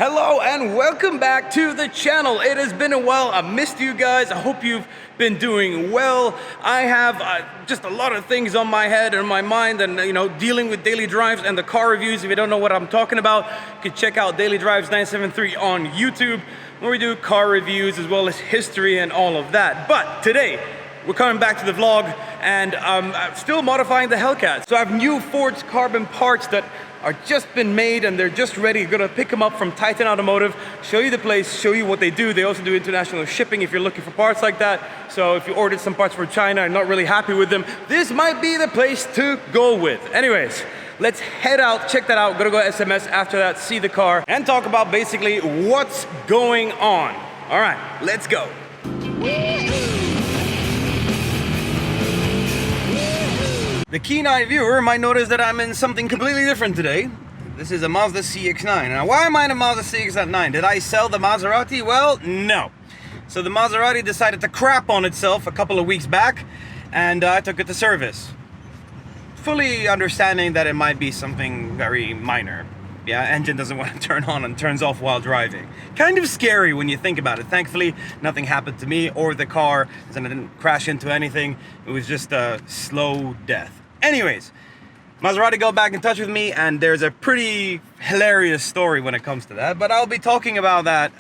Hello and welcome back to the channel. It has been a while. I missed you guys. I hope you've been doing well. I have just a lot of things on my head and my mind, and dealing with daily drives and the car reviews. If you don't know what I'm talking about, you can check out Daily Drives 973 on YouTube, where we do car reviews as well as history and all of that. But today we're coming back to the vlog, and I'm still modifying the Hellcat. So I have new forged carbon parts that are just been made and they're just ready. You're gonna pick them up from Titan Automotive, show you the place, show you what they do. They also do international shipping if you're looking for parts like that. So if you ordered some parts from China and not really happy with them, this might be the place to go with. Anyways, let's head out, check that out. Gonna go SMS after that, see the car, and talk about basically what's going on. All right, let's go. The keen-eyed viewer might notice that I'm in something completely different today. This is a Mazda CX-9. Now, why am I in a Mazda CX-9? Did I sell the Maserati? Well, no. So the Maserati decided to crap on itself a couple of weeks back, and I took it to service. Fully understanding that it might be something very minor. Yeah, engine doesn't want to turn on and turns off while driving. Kind of scary when you think about it. Thankfully, nothing happened to me or the car, and I didn't crash into anything. It was just a slow death. Anyways, Maserati got back in touch with me, and there's a pretty hilarious story when it comes to that, but I'll be talking about that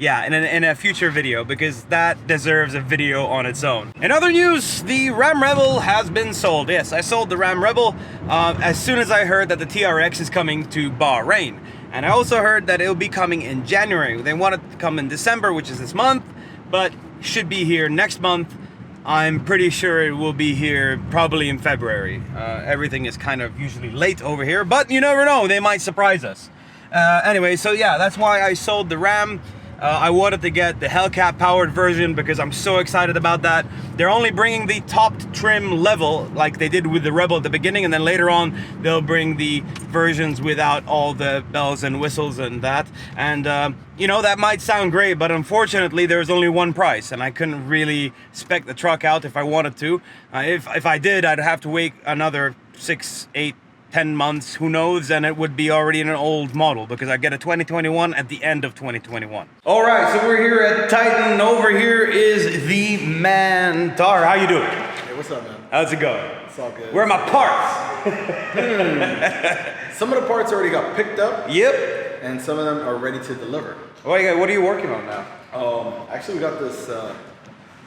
in a future video, because that deserves a video on its own. In other news, the Ram Rebel has been sold. Yes, I sold the Ram Rebel as soon as I heard that the TRX is coming to Bahrain. And I also heard that it'll be coming in January. They want it to come in December, which is this month, but should be here next month. I'm pretty sure it will be here probably in February. Everything is kind of usually late over here, but you never know, they might surprise us. Anyway, so yeah, that's why I sold the Ram. I wanted to get the Hellcat powered version because I'm so excited about that. They're only bringing the top trim level like they did with the Rebel at the beginning, and then later on they'll bring the versions without all the bells and whistles and that. And that might sound great, but unfortunately there's only one price, and I couldn't really spec the truck out if I wanted to. If I did, I'd have to wait another 6, 8, 10 months, who knows, and it would be already in an old model, because I get a 2021 at the end of 2021. All right, so we're here at Titan. Over here is the man, Tar. How you doing? Hey, what's up, man? How's it going? It's all good. Where are my parts? Some of the parts already got picked up. Yep. And some of them are ready to deliver. What are you working on now? Actually, we got this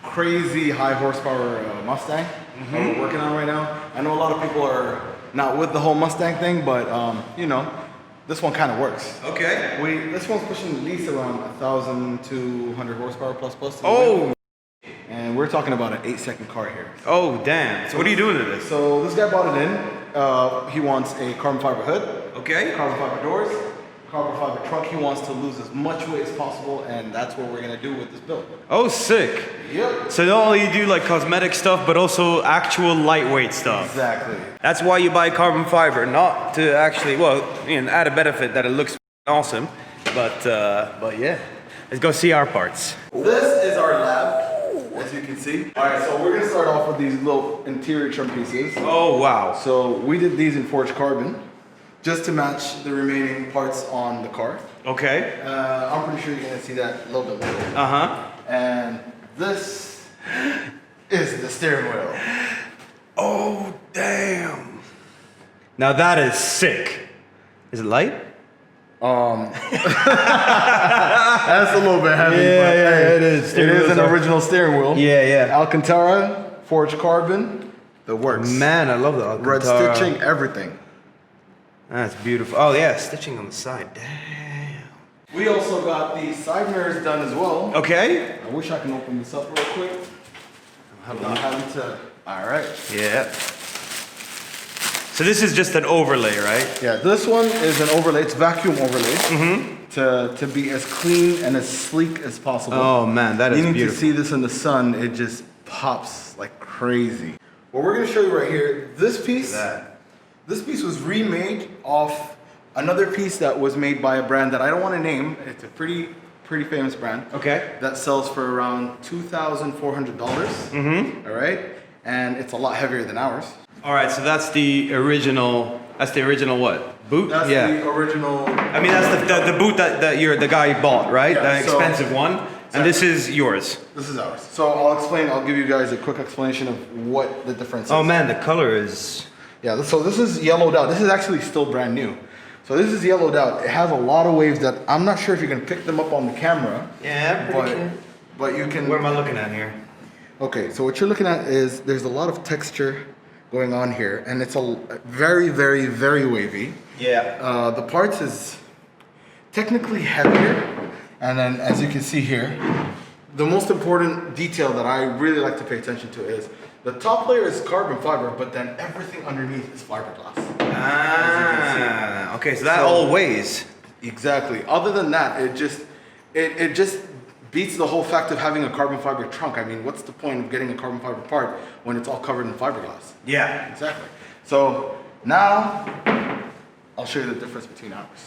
crazy high horsepower Mustang that we're working on right now. I know a lot of people are not with the whole Mustang thing, but this one kind of works. Okay. This one's pushing at least around 1,200 horsepower plus. Oh. And we're talking about an 8-second car here. Oh, damn. So what are you doing to this? So this guy bought it in. He wants a carbon fiber hood. Okay. Carbon fiber doors. Carbon fiber trunk. He wants to lose as much weight as possible, and that's what we're gonna do with this build. Oh, sick. Yep. So not only do like cosmetic stuff, but also actual lightweight stuff. Exactly. That's why you buy carbon fiber, not to actually, add a benefit that it looks awesome, but yeah. Let's go see our parts. This is our lab, as you can see. All right, so we're gonna start off with these little interior trim pieces. Oh, wow. So we did these in forged carbon, just to match the remaining parts on the car. Okay. I'm pretty sure you're gonna see that a little bit later. Uh-huh. And this is the steering wheel. Oh, damn. Now that is sick. Is it light? That's a little bit heavy. Yeah, it is. It is an original steering wheel. Yeah. Alcantara, forged carbon, the works. Man, I love the Alcantara. Red stitching, everything. That's beautiful. Oh yeah, stitching on the side. Damn. We also got the side mirrors done as well. Okay. I wish I can open this up real quick. Without having to. All right. Yeah. So this is just an overlay, right? Yeah, this one is an overlay. It's vacuum overlay to be as clean and as sleek as possible. Oh man, that is beautiful. You need to see this in the sun. It just pops like crazy. What we're gonna show you right here, this piece was remade off another piece that was made by a brand that I don't want to name. It's a pretty famous brand. Okay. That sells for around $2,400. All right, and it's a lot heavier than ours. All right, so that's the original. That's the original what? Boot? That's Yeah. the original. I mean, that's the boot that the guy bought, right? Yeah, The so- expensive one. And this is yours. This is ours. So I'll give you guys a quick explanation of what the difference is. Oh man, the color is... Yeah, so this is yellowed out. This is actually still brand new. So this is yellowed out. It has a lot of waves that I'm not sure if you can pick them up on the camera. Yeah, but you can. What am I looking at here? Okay, so what you're looking at is there's a lot of texture going on here, and it's a very, very, very wavy. Yeah. The parts is technically heavier, and then as you can see here, the most important detail that I really like to pay attention to is the top layer is carbon fiber, but then everything underneath is fiberglass. Ah, okay, so that all weighs. Exactly. Other than that, it just beats the whole fact of having a carbon fiber trunk. I mean, what's the point of getting a carbon fiber part when it's all covered in fiberglass? Yeah. Exactly. So now I'll show you the difference between ours.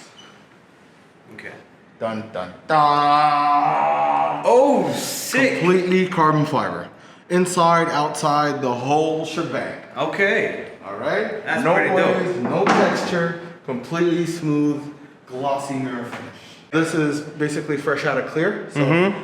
Okay. Dun dun dun. Oh, sick. Completely carbon fiber. Inside, outside, the whole shebang. Okay. All right? That's no pretty dope. waves, no texture, completely smooth, glossy mirror finish. This is basically fresh out of clear. So,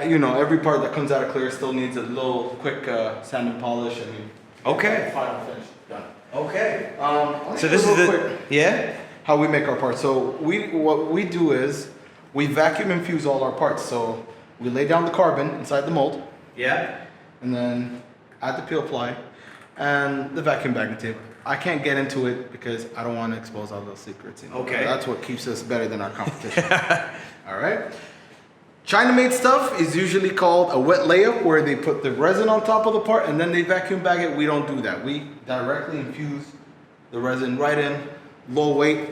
you know, every part that comes out of clear still needs a little quick sand and polish. I mean, Okay. final finish. Done. Okay. I'll So show this you is real the... quick Yeah? how we make our parts. So what we do is we vacuum infuse all our parts. So we lay down the carbon inside the mold, Yeah. and then add the peel ply and the vacuum bagging tape. I can't get into it because I don't want to expose all those secrets. You know? Okay. That's what keeps us better than our competition. All right. China-made stuff is usually called a wet layup, where they put the resin on top of the part and then they vacuum bag it. We don't do that. We directly infuse the resin right in, low weight,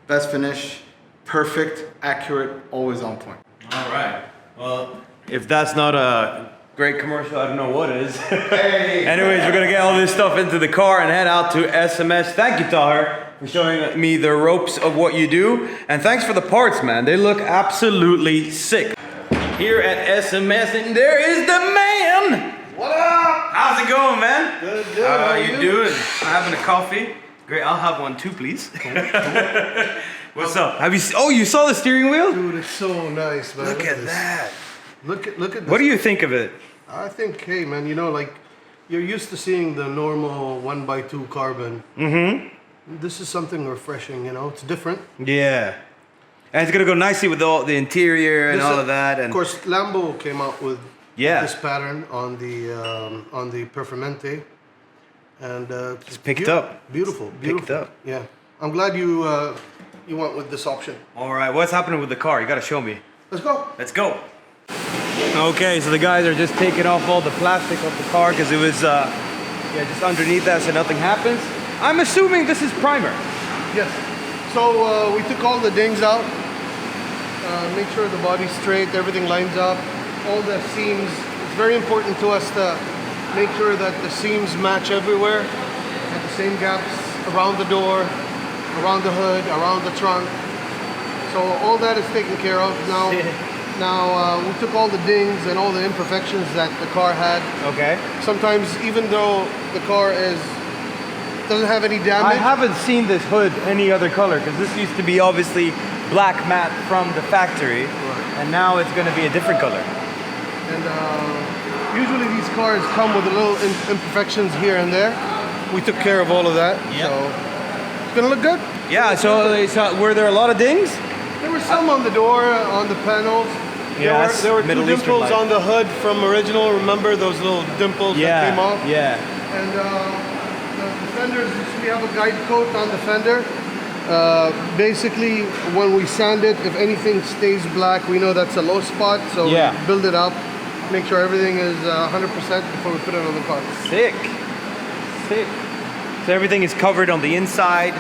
best finish, perfect, accurate, always on point. All right. Well, if that's not a great commercial, I don't know what is. Hey. Anyways, we're gonna get all this stuff into the car and head out to SMS. Thank you, Tahir, for showing me the ropes of what you do. And thanks for the parts, man. They look absolutely sick. Here at SMS, and there is the man. What up? How's it going, man? Good. How are you doing? Having a coffee? Great, I'll have one too, please. What's up? Have you? Oh, you saw the steering wheel? Dude, it's so nice, man. Look at this. that. Look at this. What do you think of it? I think, hey, man, you know, like, you're used to seeing the normal 1x2 carbon. Mm-hmm. This is something refreshing, you know? It's different. Yeah. And it's gonna go nicely with all the interior and This, all of that. And Of course, Lambo came out with Yeah. this pattern on the Performante. And it's picked up. Beautiful. Picked up. Yeah. I'm glad you went with this option. all right, what's happening with the car? You gotta show me. Let's go. Let's go. Okay, so the guys are just taking off all the plastic off the car because it was just underneath that, so nothing happens. I'm assuming this is primer. Yes. So we took all the dings out. Make sure the body's straight, everything lines up. All the seams. It's very important to us to make sure that the seams match everywhere. At the same gaps around the door, around the hood, around the trunk. So all that is taken care of now. Now we took all the dings and all the imperfections that the car had. Okay. Sometimes even though the car doesn't have any damage. I haven't seen this hood any other color because this used to be obviously black matte from the factory, and now it's going to be a different color. And usually these cars come with a little imperfections here and there. We took care of all of that, so it's gonna look good. Yeah. So were there a lot of dings? There were some on the door, on the panels. Yeah, there were Middle two Eastern dimples like. on the hood from original. Remember those little dimples that came off? Yeah. And the fenders, we have a guide coat on the fender. Basically, when we sand it, if anything stays black, we know that's a low spot, so we build it up, make sure everything is 100% before we put it on the car. Sick. Sick. So everything is covered on the inside.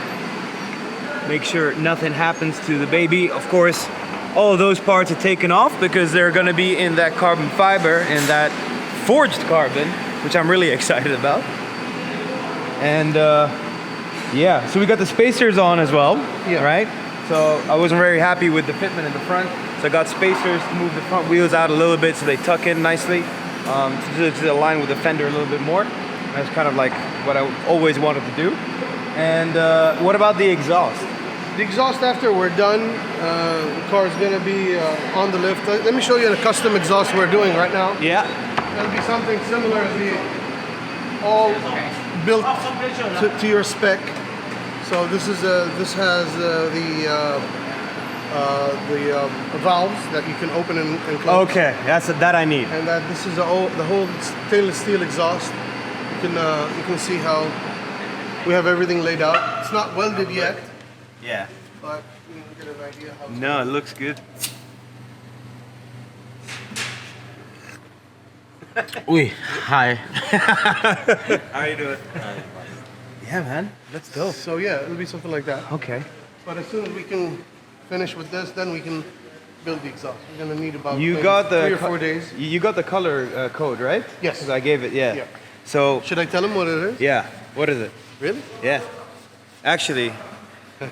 Make sure nothing happens to the baby. Of course, all of those parts are taken off because they're gonna be in that carbon fiber, in that forged carbon, which I'm really excited about. And yeah, so we got the spacers on as well, right? So I wasn't very happy with the fitment in the front, so I got spacers to move the front wheels out a little bit so they tuck in nicely, to align with the fender a little bit more. That's kind of like what I always wanted to do. And what about the exhaust? The exhaust after we're done, the car is gonna be on the lift. Let me show you the custom exhaust we're doing right now. Yeah. It'll be something similar to be all built to your spec. So this is this has the valves that you can open and close. Okay, that I need. And that this is the whole stainless steel exhaust. You can see how we have everything laid out. It's not welded yet. Yeah. But you can get an idea how it's No, it looks good. Oi, hi. How you doing? Yeah, man. Let's go. So yeah, it'll be something like that. Okay. But as soon as we can finish with this, then we can build the exhaust. We're gonna need about You maybe got the 3 or 4 days. You got the color code, right? Yes. 'Cause I gave it. Yeah. Yeah. So Should I tell them what it is? yeah. What is it? Really? Yeah. Actually,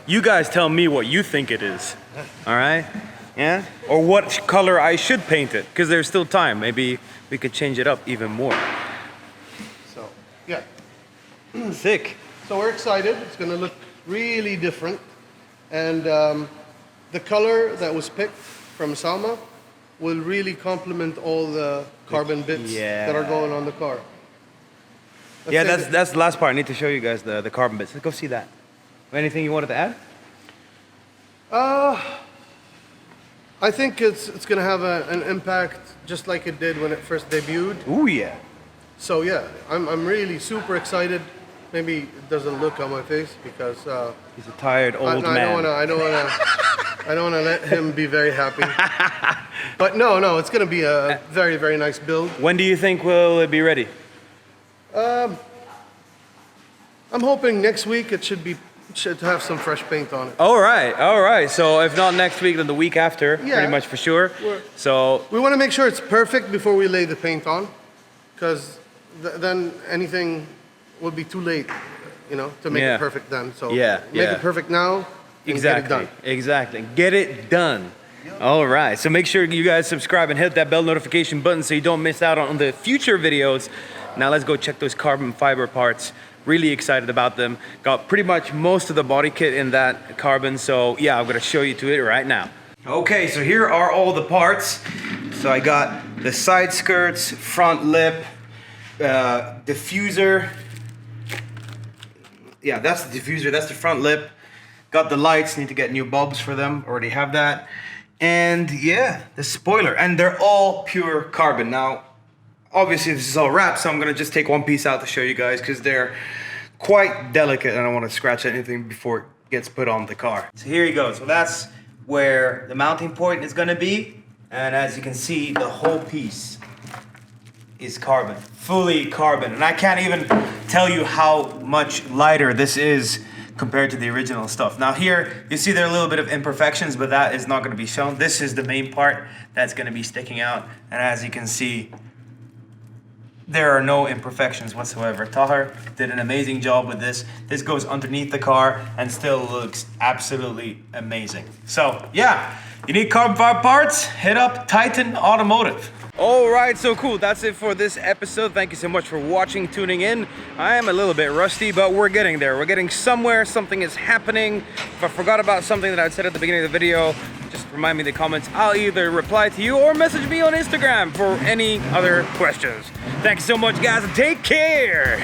you guys tell me what you think it is. All right? Yeah? Or what color I should paint it, because there's still time. Maybe we could change it up even more. So yeah. Sick. So we're excited. It's gonna look really different. And the color that was picked from Salma will really complement all the carbon bits Yeah. that are going on the car. Let's Yeah, say that's the last part. I need to show you guys the carbon bits. Let's go see that. Anything you wanted to add? I think it's gonna have an impact just like it did when it first debuted. Ooh, yeah. So yeah, I'm really super excited. Maybe it doesn't look on my face because He's a tired old man. I don't wanna let him be very happy. But no, it's gonna be a very, very nice build. When do you think will it be ready? I'm hoping next week it should have some fresh paint on it. All right. So if not next week, then the week after, Yeah. pretty much for sure. So We want to make sure it's perfect before we lay the paint on, because then anything would be too late, to make Yeah. it perfect then. So Yeah, make yeah. it perfect now. And exactly, Get it done. exactly. Get it done. All right. So make sure you guys subscribe and hit that bell notification button so you don't miss out on the future videos. Now let's go check those carbon fiber parts. Really excited about them. Got pretty much most of the body kit in that carbon. So yeah, I'm gonna show you to it right now. Okay, so here are all the parts. So I got the side skirts, front lip, diffuser. Yeah, that's the diffuser, that's the front lip. Got the lights, need to get new bulbs for them, already have that. And yeah, the spoiler, and they're all pure carbon. Now, obviously this is all wrapped, so I'm gonna just take one piece out to show you guys because they're quite delicate and I don't want to scratch anything before it gets put on the car. So here you go. So that's where the mounting point is gonna be. And as you can see, the whole piece is carbon, fully carbon. And I can't even tell you how much lighter this is compared to the original stuff. Now here, you see there are a little bit of imperfections, but that is not gonna be shown. This is the main part that's gonna be sticking out. And as you can see, there are no imperfections whatsoever. Tahir did an amazing job with this. This goes underneath the car and still looks absolutely amazing. So yeah, you need carbon fiber parts, hit up Titan Automotive. All right, so cool. That's it for this episode. Thank you so much for watching, tuning in. I am a little bit rusty, but we're getting there. We're getting somewhere. Something is happening. If I forgot about something that I said at the beginning of the video, just remind me in the comments. I'll either reply to you or message me on Instagram for any other questions. Thank you so much, guys, and take care.